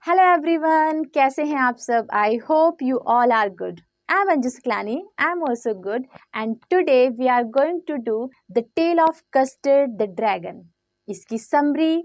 Hello everyone, कैसे हैं आप सब? I hope you all are good. I am Anju Saklani. I am also good and today we are going to do the tale of custard the dragon. इसकी summary,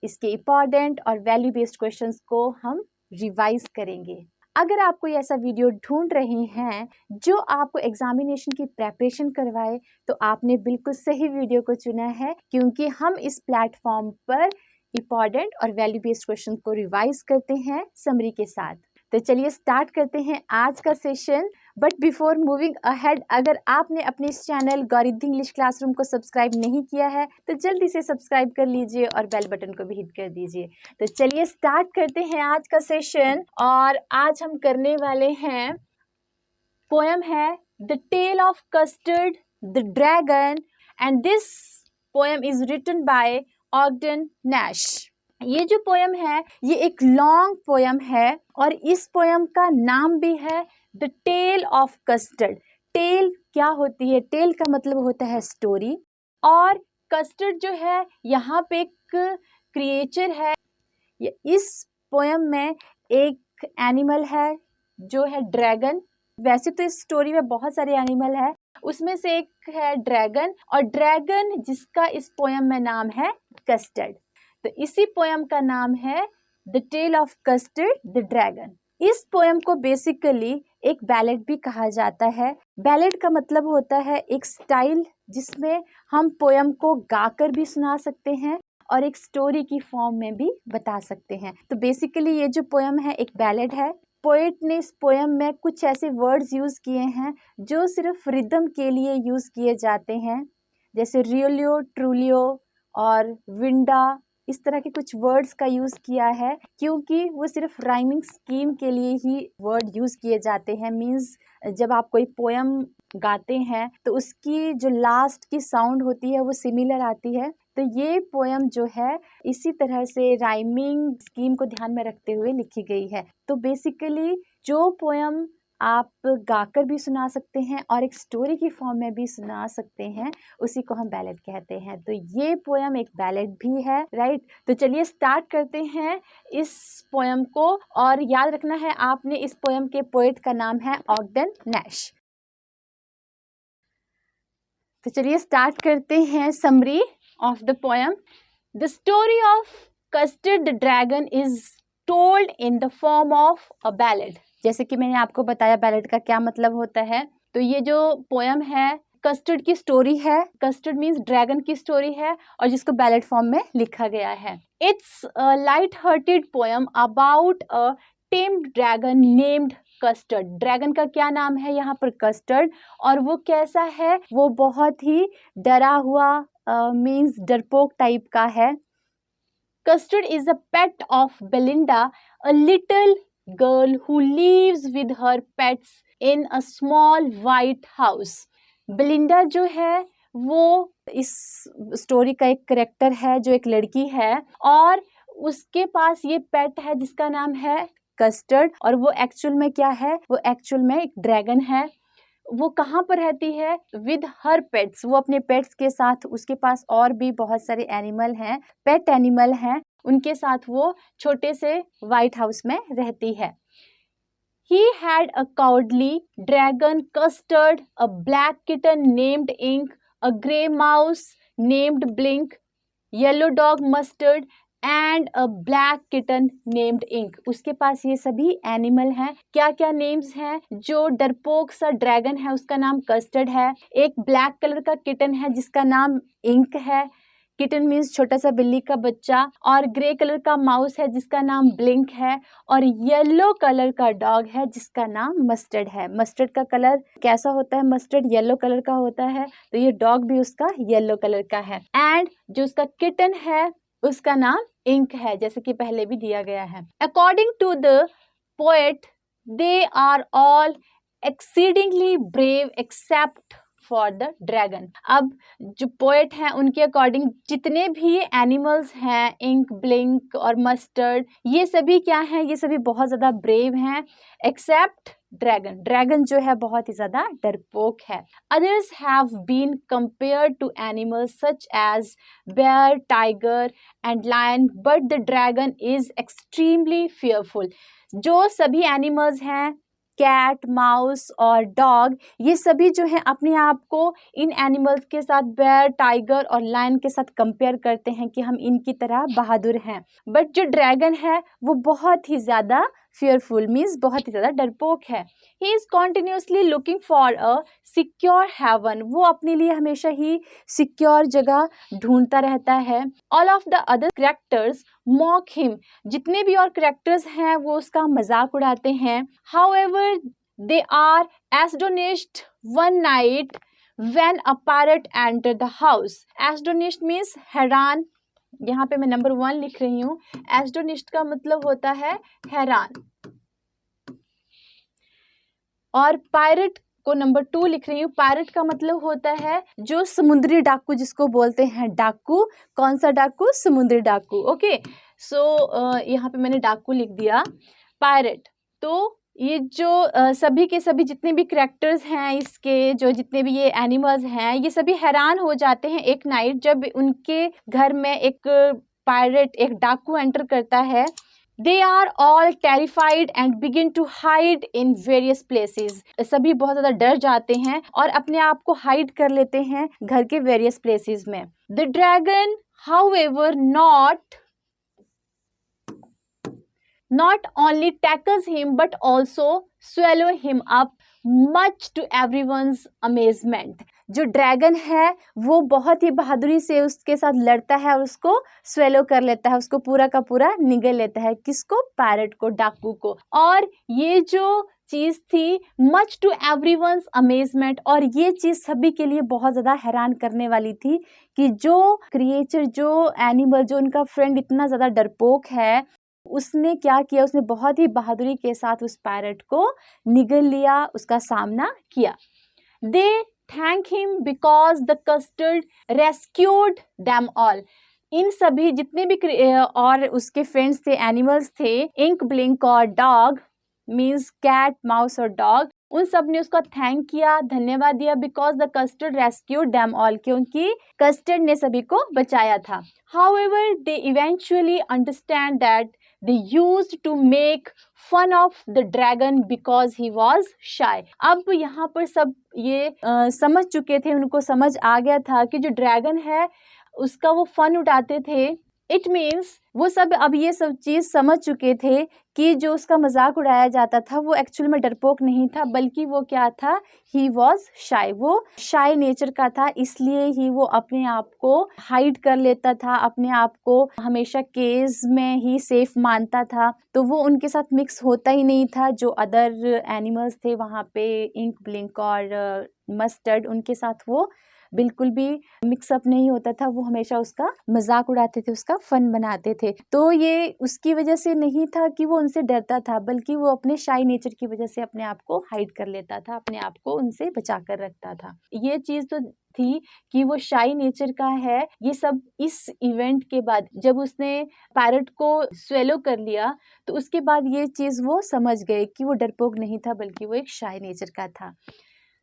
इसके important और value based questions को हम revise करेंगे. अगर आप कोई ऐसा वीडियो ढूंढ रहे हैं जो आपको एग्जामिनेशन की प्रेपरेशन करवाए तो आपने बिल्कुल सही वीडियो को चुना है, क्योंकि हम इस प्लेटफॉर्म पर इम्पॉर्टेंट और वैल्यू बेस्ड क्वेश्चन को रिवाइज करते हैं समरी के साथ. तो चलिए स्टार्ट करते हैं आज का session. But before moving ahead, अगर आपने अपने इस चैनल गौरिद्धि इंग्लिश क्लासरूम को सब्सक्राइब नहीं किया है तो जल्दी से सब्सक्राइब कर लीजिए और बेल बटन को भी हिट कर दीजिए. तो चलिए स्टार्ट करते हैं आज का सेशन. और आज हम करने वाले हैं, पोएम है the tale of custard the dragon and this poem is written by Ogden Nash. ये जो पोएम है ये एक लॉन्ग पोएम है और इस पोएम का नाम भी है the tale of custard. Tale क्या होती है? टेल का मतलब होता है स्टोरी, और कस्टर्ड जो है यहाँ पे एक क्रिएचर है. इस पोएम में एक एनिमल है जो है ड्रैगन. वैसे तो इस स्टोरी में बहुत सारे एनिमल है, उसमें से एक है ड्रैगन, और ड्रैगन जिसका इस पोएम में नाम है कस्टर्ड. तो इसी पोएम का नाम है the tale of custard the dragon. इस पोएम को बेसिकली एक बैलेड भी कहा जाता है. बैलेड का मतलब होता है एक स्टाइल जिसमें हम पोएम को गाकर भी सुना सकते हैं और एक स्टोरी की फॉर्म में भी बता सकते हैं. तो बेसिकली ये जो पोएम है एक बैलेड है. पोएट ने इस पोएम में कुछ ऐसे वर्ड्स यूज़ किए हैं जो सिर्फ रिदम के लिए यूज़ किए जाते हैं, जैसे रियोलियो, ट्रूलियो और विंडा. इस तरह के कुछ वर्ड्स का यूज़ किया है क्योंकि वो सिर्फ राइमिंग स्कीम के लिए ही वर्ड यूज़ किए जाते हैं. मीन्स जब आप कोई पोएम गाते हैं तो उसकी जो लास्ट की साउंड होती है वो सिमिलर आती है. तो ये पोएम जो है इसी तरह से राइमिंग स्कीम को ध्यान में रखते हुए लिखी गई है. तो बेसिकली जो पोएम आप गाकर भी सुना सकते हैं और एक स्टोरी की फॉर्म में भी सुना सकते हैं, उसी को हम बैलेड कहते हैं. तो ये पोएम एक बैलेड भी है, राइट. तो चलिए स्टार्ट करते हैं इस पोएम को. और याद रखना है आपने, इस पोएम के पोएट का नाम है ऑगडन नैश. तो चलिए स्टार्ट करते हैं summary of the poem. The story of Custard the Dragon is told in the form of a ballad. जैसे कि मैंने आपको बताया बैलेड का क्या मतलब होता है. तो ये जो पोएम है कस्टर्ड की स्टोरी है. कस्टर्ड मीन्स ड्रैगन की स्टोरी है और जिसको बैलेड फॉर्म में लिखा गया है. It's a light hearted poem about a tamed dragon named custard. Dragon का क्या नाम है यहाँ पर? कस्टर्ड. और वो कैसा है? वो बहुत ही डरा हुआ, मीन्स डरपोक टाइप का है. Custard is a pet of Belinda, a little girl who lives with her pets in a small white house. Belinda जो है वो इस स्टोरी का एक करेक्टर है, जो एक लड़की है, और उसके पास ये पेट है जिसका नाम है कस्टर्ड. और वो एक्चुअल में क्या है? वो एक्चुअल में एक ड्रैगन है. वो कहाँ पर रहती है? With her pets. वो अपने पेट्स के साथ, उसके पास और भी बहुत सारे एनिमल हैं, पेट एनिमल हैं, उनके साथ वो छोटे से वाइट हाउस में रहती है. He had a cowardly dragon Custard, a black kitten named Ink, a grey mouse named Blink, yellow dog Mustard and a black kitten named ink. उसके पास ये सभी एनिमल हैं. क्या क्या नेम्स हैं? जो डरपोक सा ड्रैगन है उसका नाम कस्टर्ड है. एक ब्लैक कलर का किटन है जिसका नाम इंक है. किटन मीन्स छोटा सा बिल्ली का बच्चा. और ग्रे कलर का माउस है जिसका नाम ब्लिंक है. और येलो कलर का डॉग है जिसका नाम मस्टर्ड है. मस्टर्ड का कलर कैसा होता है? मस्टर्ड येलो कलर का होता है. तो ये डॉग भी उसका येलो कलर का है. एंड जो उसका किटन है उसका नाम इंक है, जैसे कि पहले भी दिया गया है. According to the poet they are all exceedingly brave except for the dragon. अब जो पोएट हैं उनके अकॉर्डिंग जितने भी एनिमल्स हैं, इंक, ब्लिंक और मस्टर्ड, ये सभी क्या हैं? ये सभी बहुत ज़्यादा ब्रेव हैं, एक्सेप्ट ड्रैगन जो है बहुत ही ज्यादा डरपोक है. Others have been compared to animals such as bear, tiger and lion, but the dragon is extremely fearful. जो सभी एनिमल्स हैं, कैट, माउस और डॉग, ये सभी जो है अपने आप को इन एनिमल्स के साथ, बेयर, टाइगर और लायन के साथ कंपेयर करते हैं कि हम इनकी तरह बहादुर हैं. बट जो ड्रैगन है वो बहुत ही ज़्यादा fearful, मीन्स बहुत ही ज़्यादा डरपोक है. He is continuously looking for a secure haven. वो अपने लिए हमेशा ही सिक्योर जगह ढूंढता रहता है. All of the other characters mock him. जितने भी और करेक्टर्स हैं वो उसका मजाक उड़ाते हैं. However they are astonished one night when a parrot enter the house. Astonished means हैरान. यहाँ पे मैं नंबर 1 लिख रही हूँ. एस्टोनिश्ड का मतलब होता है हैरान, और पायरेट को नंबर 2 लिख रही हूँ. पायरेट का मतलब होता है जो समुद्री डाकू, जिसको बोलते हैं डाकू. कौन सा डाकू? समुद्री डाकू. ओके, सो यहाँ पे मैंने डाकू लिख दिया. पायरेट. तो ये जो सभी के सभी जितने भी करेक्टर्स हैं इसके, जो जितने भी ये एनिमल्स हैं, ये सभी हैरान हो जाते हैं एक नाइट जब उनके घर में एक पायरेट, एक डाकू एंटर करता है. They are all terrified and begin to hide in various places. सभी बहुत ज़्यादा डर जाते हैं और अपने आप को हाइड कर लेते हैं घर के various places में. The dragon, however, not only tackles him but also swallow him up, much to everyone's amazement. जो ड्रैगन है वो बहुत ही बहादुरी से उसके साथ लड़ता है और उसको स्वेलो कर लेता है, उसको पूरा का पूरा निगल लेता है. किसको? पैरट को, डाकू को. और ये जो चीज़ थी मच टू एवरीवन्स अमेजमेंट, और ये चीज़ सभी के लिए बहुत ज़्यादा हैरान करने वाली थी कि जो क्रिएचर, जो एनिमल, जो उनका फ्रेंड इतना ज़्यादा डरपोक है, उसने क्या किया, उसने बहुत ही बहादुरी के साथ उस पैरट को निगल लिया, उसका सामना किया. They thank him because the Custard rescued them all. इन सभी जितने भी और उसके फ्रेंड्स थे, एनिमल्स थे, इंक, ब्लिंक और डॉग, मीन्स कैट, माउस और डॉग, उन सब ने उसका थैंक किया, धन्यवाद दिया. Because the Custard rescued them all, क्योंकि कस्टर्ड ने सभी को बचाया था. However they eventually understand that they used to make fun of the dragon because he was shy. अब यहाँ पर सब ये समझ चुके थे, उनको समझ आ गया था कि जो ड्रैगन है उसका वो फन उठाते थे. इट मीन्स वो सब अब ये सब चीज़ समझ चुके थे कि जो उसका मजाक उड़ाया जाता था वो एक्चुअल में डरपोक नहीं था, बल्कि वो क्या था? ही वॉज शाई. वो शाई नेचर का था, इसलिए ही वो अपने आप को हाइड कर लेता था, अपने आप को हमेशा केज में ही सेफ मानता था. तो वो उनके साथ मिक्स होता ही नहीं था. जो अदर एनिमल्स थे वहाँ पे, इंक, ब्लिंक और मस्टर्ड, उनके साथ वो बिल्कुल भी मिक्सअप नहीं होता था. वो हमेशा उसका मजाक उड़ाते थे, उसका फन बनाते थे. तो ये उसकी वजह से नहीं था कि वो उनसे डरता था, बल्कि वो अपने शाई नेचर की वजह से अपने आप को हाइड कर लेता था, अपने आप को उनसे बचा कर रखता था. ये चीज़ तो थी कि वो शाई नेचर का है. ये सब इस इवेंट के बाद, जब उसने पैरट को स्वेलो कर लिया, तो उसके बाद ये चीज़ वो समझ गए कि वो डरपोक नहीं था, बल्कि वो एक शाई नेचर का था.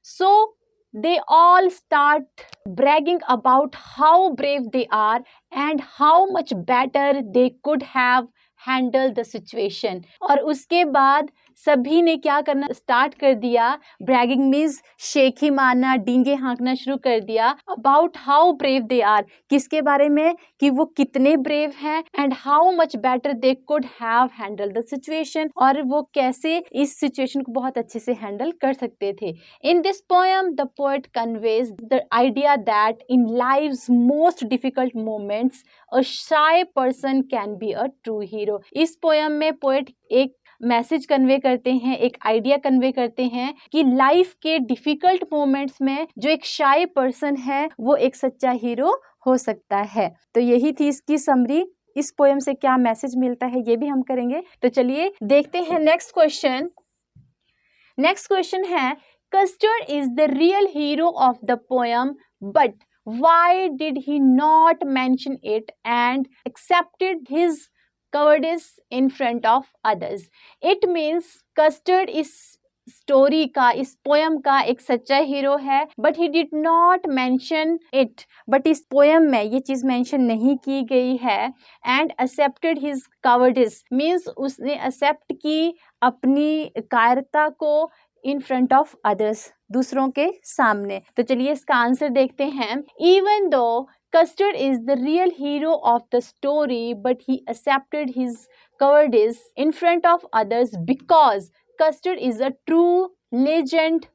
सो they all start bragging about how brave they are and how much better they could have handled the situation. और उसके बाद सभी ने क्या करना स्टार्ट कर दिया? ब्रैगिंग मीन्स शेखी मारना, डींगे हाँकना शुरू कर दिया. About how brave they are, किसके बारे में? कि वो कितने ब्रेव हैं. And how much better they could have handle the situation, और वो कैसे इस सिचुएशन को बहुत अच्छे से हैंडल कर सकते थे. In this poem the poet conveys the idea that in life's most difficult moments a shy person can be a true hero. इस पोएम में पोएट एक मैसेज कन्वे करते हैं, एक आइडिया कन्वे करते हैं कि लाइफ के डिफिकल्ट मोमेंट्स में जो एक शाय पर्सन है वो एक सच्चा हीरो हो सकता है. तो यही थी इसकी समरी. इस पोएम से क्या मैसेज मिलता है ये भी हम करेंगे. तो चलिए देखते हैं नेक्स्ट क्वेश्चन. नेक्स्ट क्वेश्चन है, custard is the real hero of the poem, but why did he not mention it and accepted his cowardice in front of others? It means custard is story का, इस poem का एक सच्चा hero है, but he did not mention it, but इस poem में ये चीज मेंशन नहीं की गई है। And accepted his cowardice, means उसने एक्सेप्ट की अपनी कायरता को इन फ्रंट ऑफ अदर्स, दूसरों के सामने। तो चलिए इसका आंसर देखते हैं। Even though Custard is the real hero of the story, but he accepted his cowardice in front of others because Custard is a true legend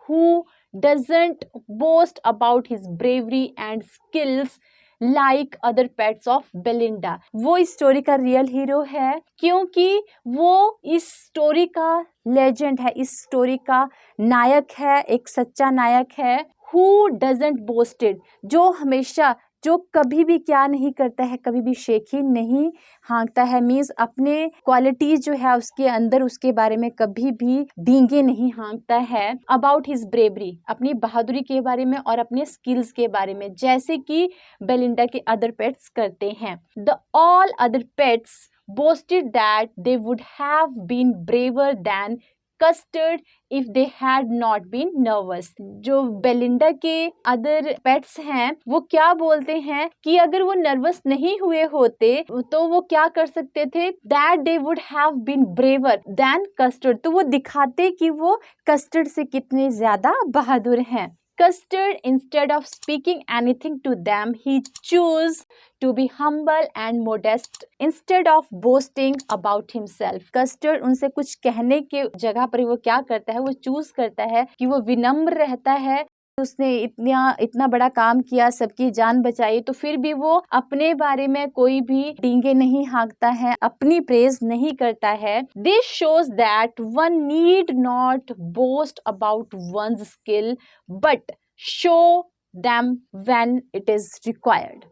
who doesn't boast about his bravery and skills like other pets of Belinda. वो इस story का real hero है क्योंकि वो इस story का legend है, इस स्टोरी का नायक है, एक सच्चा नायक है। Who doesn't boasted, जो हमेशा, जो कभी भी क्या नहीं करता है, कभी भी शेखी नहीं हाँकता है, मीन्स अपने क्वालिटीज जो है उसके अंदर, उसके बारे में कभी भी डींगे नहीं हाँकता है। अबाउट हिज ब्रेवरी, अपनी बहादुरी के बारे में और अपने स्किल्स के बारे में, जैसे कि बेलिंडा के अदर पेट्स करते हैं। The all other pets boasted that they would have been braver than Custard if they had not been nervous. जो बेलिंडा के अदर पेट्स हैं वो क्या बोलते हैं कि अगर वो नर्वस नहीं हुए होते तो वो क्या कर सकते थे, that they would have been braver than Custard, तो वो दिखाते कि वो कस्टर्ड से कितने ज्यादा बहादुर हैं। Custard, instead of speaking anything to them, he chose to be humble and modest instead of boasting about himself. Custard उनसे कुछ कहने के जगह पर वो क्या करता है, वो चूज करता है कि वो विनम्र रहता है। उसने इतना बड़ा काम किया, सबकी जान बचाई, तो फिर भी वो अपने बारे में कोई भी डींगे नहीं हाँकता है, अपनी प्रेज नहीं करता है। This shows that one need not boast about one's skill, but show them when it is required.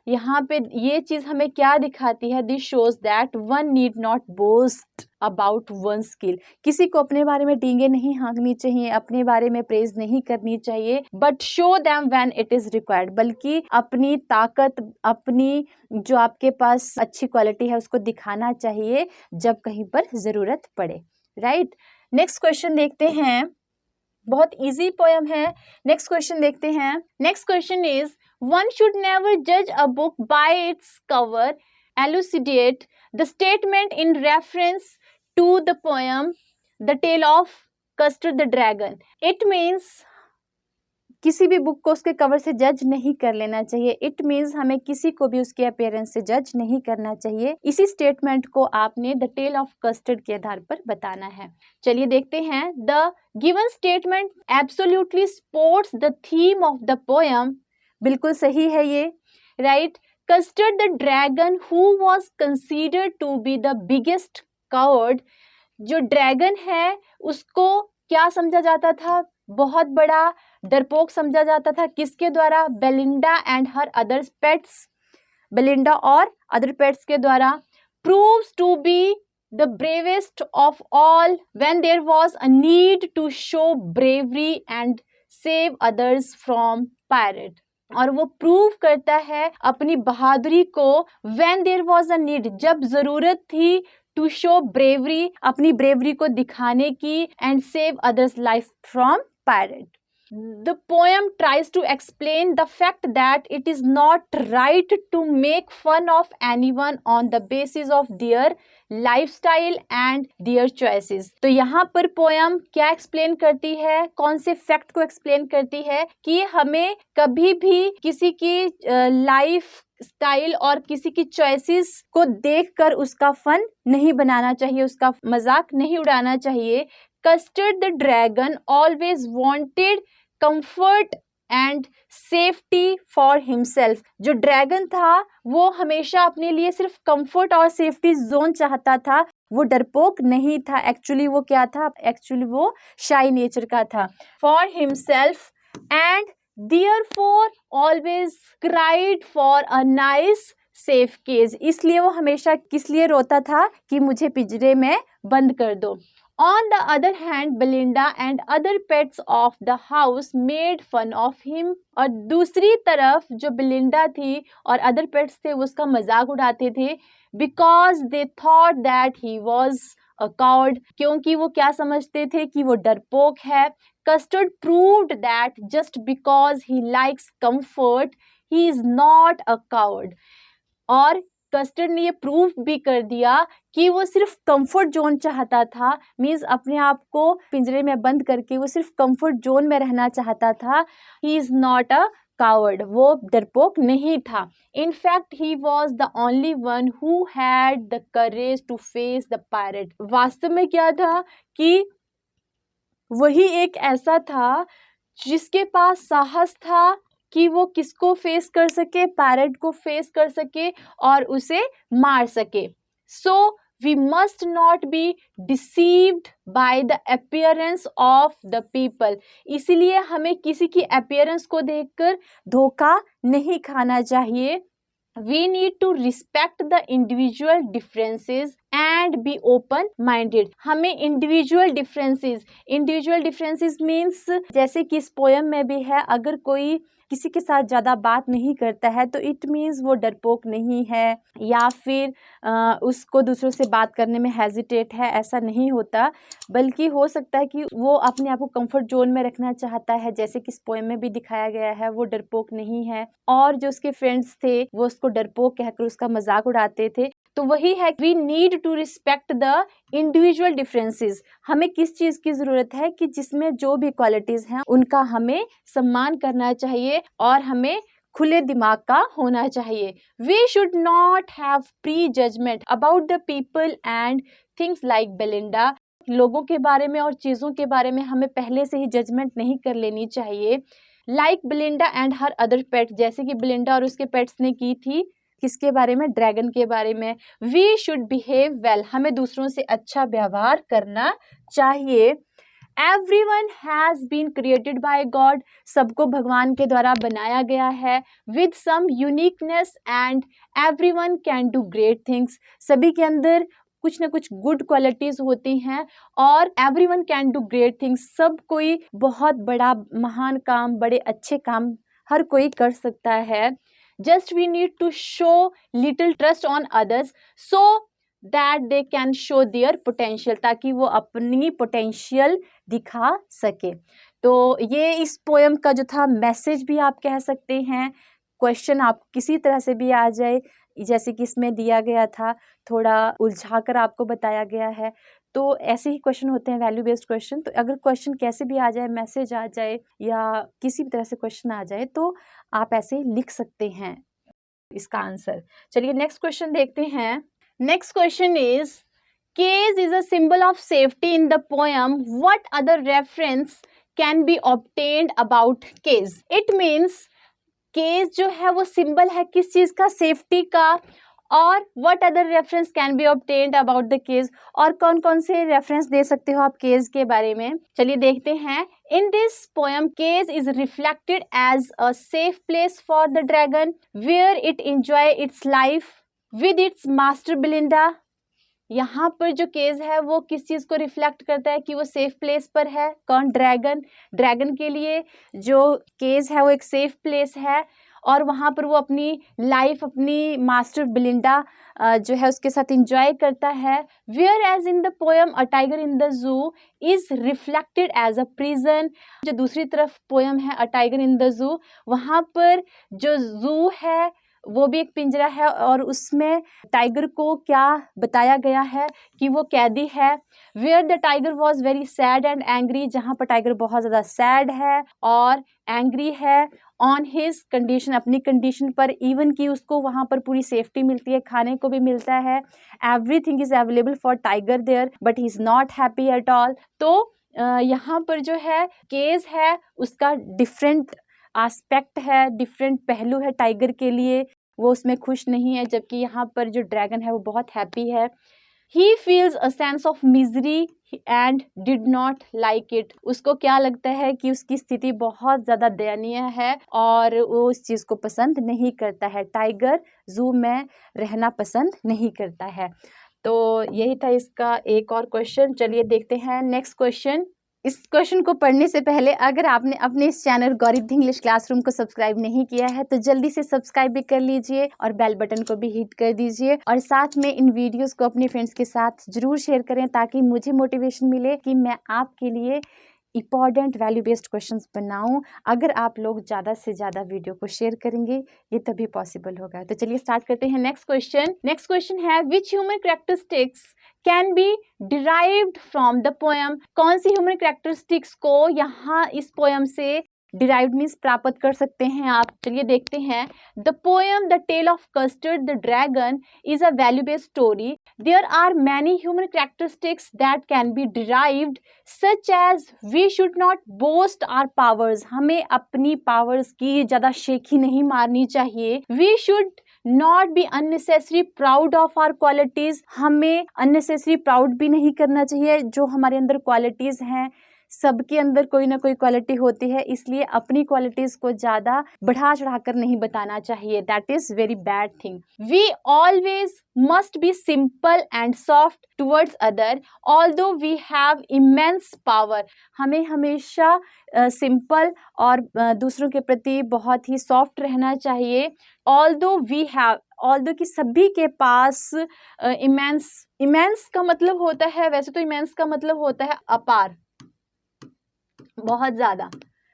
यहाँ पे ये चीज हमें क्या दिखाती है? This shows that one need not boast about one's skill. किसी को अपने बारे में डींगे नहीं हाँकनी चाहिए, अपने बारे में प्रेज नहीं करनी चाहिए, but show them when it is required. बल्कि अपनी ताकत, अपनी जो आपके पास अच्छी क्वालिटी है उसको दिखाना चाहिए जब कहीं पर जरूरत पड़े, राइट? नेक्स्ट क्वेश्चन देखते हैं, बहुत इजी पोयम है। नेक्स्ट क्वेश्चन देखते हैं। Next question is, one should never judge a book by its cover. Elucidate the statement in reference to the poem The Tale of Custard the Dragon. It means किसी भी book को उसके cover से जज नहीं कर लेना चाहिए। इट मीन्स हमें किसी को भी उसके अपीयरेंस से जज नहीं करना चाहिए। इसी स्टेटमेंट को आपने द टेल ऑफ कस्टर्ड के आधार पर बताना है। चलिए देखते हैं। The given statement absolutely supports the theme of the poem. बिल्कुल सही है ये, right? Custard the dragon who was considered to be the biggest coward. जो ड्रैगन है उसको क्या समझा जाता था? बहुत बड़ा डरपोक समझा जाता था। किसके द्वारा? Belinda and her other pets, Belinda और अदर पेट्स के द्वारा। Proves to be the bravest of all when there was a need to show bravery and save others from pirate. और वो प्रूव करता है अपनी बहादुरी को when there was a need, जब जरूरत थी, टू शो ब्रेवरी, अपनी ब्रेवरी को दिखाने की, and save others life from pirate. The poem tries to explain the fact that it is not right to make fun of anyone on the basis of their lifestyle and their choices. तो यहाँ पर poem क्या explain करती है? कौन से fact को explain करती है कि हमें कभी भी किसी की लाइफ स्टाइल और किसी की चॉइसेस को देखकर उसका फन नहीं बनाना चाहिए, उसका मजाक नहीं उड़ाना चाहिए। Custard the dragon always wanted comfort and safety for himself. जो ड्रैगन था वो हमेशा अपने लिए सिर्फ कंफर्ट और सेफ्टी जोन चाहता था, वो डरपोक नहीं था। एक्चुअली वो क्या था? एक्चुअली वो शाई नेचर का था। For himself and therefore always cried for a nice safe cage. इसलिए वो हमेशा किस लिए रोता था? कि मुझे पिंजरे में बंद कर दो। On the other hand, Belinda and other pets of the house made fun of him. और दूसरी तरफ जो बेलिंडा थी और अदर पेट्स थे वो उसका मजाक उड़ाते थे, because they thought that he was a coward, क्योंकि वो क्या समझते थे कि वो डरपोक है। Custard proved that just because he likes comfort he is not a coward. और कस्टर्ड ने ये प्रूव भी कर दिया कि वो सिर्फ कंफर्ट जोन चाहता था, मीन्स अपने आप को पिंजरे में बंद करके वो सिर्फ कंफर्ट जोन में रहना चाहता था। He is not a coward, वो डरपोक नहीं था। In fact, he was the only one who had the courage to face the pirate. वास्तव में क्या था कि वही एक ऐसा था जिसके पास साहस था कि वो किसको फेस कर सके, पैरेट को फेस कर सके और उसे मार सके। So we must not be deceived by the appearance of the people. इसीलिए हमें किसी की अपीयरेंस को देखकर धोखा नहीं खाना चाहिए। We need to respect the individual differences and be open minded. हमें individual differences means जैसे कि इस पोयम में भी है, अगर कोई किसी के साथ ज़्यादा बात नहीं करता है तो इट मीन्स वो डरपोक नहीं है या फिर उसको दूसरों से बात करने में हेजिटेट है, ऐसा नहीं होता। बल्कि हो सकता है कि वो अपने आप को कंफर्ट जोन में रखना चाहता है, जैसे कि इस पोएम में भी दिखाया गया है, वो डरपोक नहीं है। और जो उसके फ्रेंड्स थे वो उसको डरपोक कहकर उसका मजाक उड़ाते थे। तो वही है, we need to respect the individual differences. हमें किस चीज़ की ज़रूरत है कि जिसमें जो भी क्वालिटीज़ हैं उनका हमें सम्मान करना चाहिए और हमें खुले दिमाग का होना चाहिए। We should not have prejudgement about the people and things like Belinda. लोगों के बारे में और चीज़ों के बारे में हमें पहले से ही जजमेंट नहीं कर लेनी चाहिए। Like Belinda and her other pet, जैसे कि बेलिंडा और उसके पेट्स ने की थी। किसके बारे में? ड्रैगन के बारे में। वी शुड बिहेव वेल, हमें दूसरों से अच्छा व्यवहार करना चाहिए। Everyone has been created by God, सबको भगवान के द्वारा बनाया गया है। With some uniqueness and everyone can do great things, सभी के अंदर कुछ ना कुछ गुड क्वालिटीज होती हैं और everyone can do great things, सब कोई बहुत बड़ा महान काम, बड़े अच्छे काम हर कोई कर सकता है। Just we need to show little trust on others so that they can show their potential, ताकि वो अपनी पोटेंशियल दिखा सके। तो ये इस पोएम का जो था मैसेज भी आप कह सकते हैं। क्वेश्चन आपको किसी तरह से भी आ जाए, जैसे कि इसमें दिया गया था, थोड़ा उलझा कर आपको बताया गया है, तो ऐसे ही क्वेश्चन होते हैं वैल्यू बेस्ड क्वेश्चन। तो अगर क्वेश्चन कैसे भी आ जाए, मैसेज आ जाए या किसी भी तरह से क्वेश्चन आ जाए, तो आप ऐसे लिख सकते हैं इसका आंसर। चलिए नेक्स्ट क्वेश्चन देखते हैं। Next question is, case is a symbol of safety in the poem. What other reference can be obtained about case? It means case जो है वो सिंबल है किस चीज़ का? सेफ्टी का। और what other reference can be obtained about the case? और कौन कौन से रेफरेंस दे सकते हो आप केस के बारे में? चलिए देखते हैं। In this poem, case is reflected as a safe place for the dragon, where it enjoy its life with its master Belinda. यहाँ पर जो केस है वो किस चीज़ को रिफ्लेक्ट करता है कि वो सेफ प्लेस पर है? कौन? ड्रैगन। ड्रैगन के लिए जो केस है वो एक सेफ प्लेस है और वहाँ पर वो अपनी लाइफ, अपनी मास्टर बेलिंडा जो है उसके साथ इंजॉय करता है। Whereas in the poem a tiger in the zoo is reflected as a prison. जो दूसरी तरफ पोएम है अ टाइगर इन द जू, वहाँ पर जो जू है वो भी एक पिंजरा है और उसमें टाइगर को क्या बताया गया है कि वो कैदी है। Where the tiger was very sad and angry, जहाँ पर टाइगर बहुत ज़्यादा सैड है और एंग्री है ऑन हिज कंडीशन, अपनी कंडीशन पर। इवन कि उसको वहाँ पर पूरी सेफ्टी मिलती है, खाने को भी मिलता है, everything is available for tiger there, but he is not happy at all. तो यहाँ पर जो है केस है उसका डिफरेंट आस्पेक्ट है, डिफरेंट पहलू है टाइगर के लिए, वो उसमें खुश नहीं है, जबकि यहाँ पर जो ड्रैगन है वो बहुत हैप्पी है। He feels a sense of misery and did not like it, उसको क्या लगता है कि उसकी स्थिति बहुत ज़्यादा दयनीय है और वो उस चीज़ को पसंद नहीं करता है। टाइगर जू में रहना पसंद नहीं करता है। तो यही था इसका एक और क्वेश्चन। चलिए देखते हैं नेक्स्ट क्वेश्चन। इस क्वेश्चन को पढ़ने से पहले अगर आपने अपने इस चैनल गौरी इंग्लिश क्लासरूम को सब्सक्राइब नहीं किया है तो जल्दी से सब्सक्राइब भी कर लीजिए और बेल बटन को भी हिट कर दीजिए और साथ में इन वीडियोस को अपने फ्रेंड्स के साथ जरूर शेयर करें ताकि मुझे मोटिवेशन मिले कि मैं आपके लिए इंपॉर्टेंट वैल्यू बेस्ड क्वेश्चंस बनाऊं। अगर आप लोग ज़्यादा से ज़्यादा वीडियो को शेयर करेंगे ये तभी पॉसिबल होगा। तो चलिए स्टार्ट करते हैं नेक्स्ट क्वेश्चन है which human characteristics can be derived from the poem. कौन सी ह्यूमन कैरेक्टरिस्टिक्स को यहाँ इस पोएम से डिराइव्ड मीन्स प्राप्त कर सकते हैं आप। चलिए देखते हैं। The poem the tale of custard the dragon is a value based story. There are many human characteristics that can be derived such as we should not boast our powers. हमें अपनी पावर्स की ज़्यादा शेखी नहीं मारनी चाहिए। We should not be unnecessary proud of our qualities. हमें unnecessary proud भी नहीं करना चाहिए। जो हमारे अंदर क्वालिटीज हैं सबके अंदर कोई ना कोई क्वालिटी होती है, इसलिए अपनी क्वालिटीज को ज्यादा बढ़ा चढ़ाकर नहीं बताना चाहिए। That is very bad thing. We always must be simple and soft towards other although we have immense power. हमें हमेशा सिंपल और दूसरों के प्रति बहुत ही सॉफ्ट रहना चाहिए। ऑल्दो कि सभी के पास इमेंस का मतलब होता है, वैसे तो इमेंस का मतलब होता है अपार, बहुत ज़्यादा,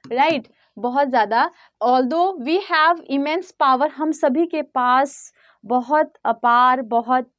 राइट, बहुत ज़्यादा। Although we have immense power, हम सभी के पास बहुत अपार, बहुत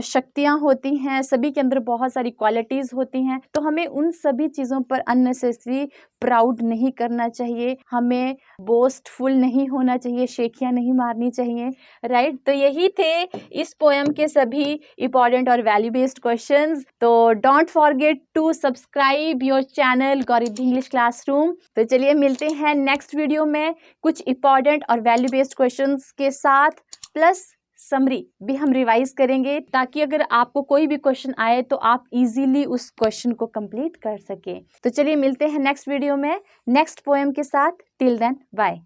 शक्तियाँ होती हैं, सभी के अंदर बहुत सारी क्वालिटीज़ होती हैं। तो हमें उन सभी चीज़ों पर अननेसेसरी प्राउड नहीं करना चाहिए, हमें बोस्टफुल नहीं होना चाहिए, शेखियाँ नहीं मारनी चाहिए, राइट। तो यही थे इस पोएम के सभी इंपॉर्टेंट और वैल्यू बेस्ड क्वेश्चंस। तो don't forget to subscribe your channel Gauri English classroom. तो चलिए मिलते हैं नेक्स्ट वीडियो में कुछ इंपॉर्टेंट और वैल्यू बेस्ड क्वेश्चंस के साथ, प्लस समरी भी हम रिवाइज करेंगे ताकि अगर आपको कोई भी क्वेश्चन आए तो आप इजीली उस क्वेश्चन को कंप्लीट कर सकें। तो चलिए मिलते हैं नेक्स्ट वीडियो में नेक्स्ट पोएम के साथ। Till then bye.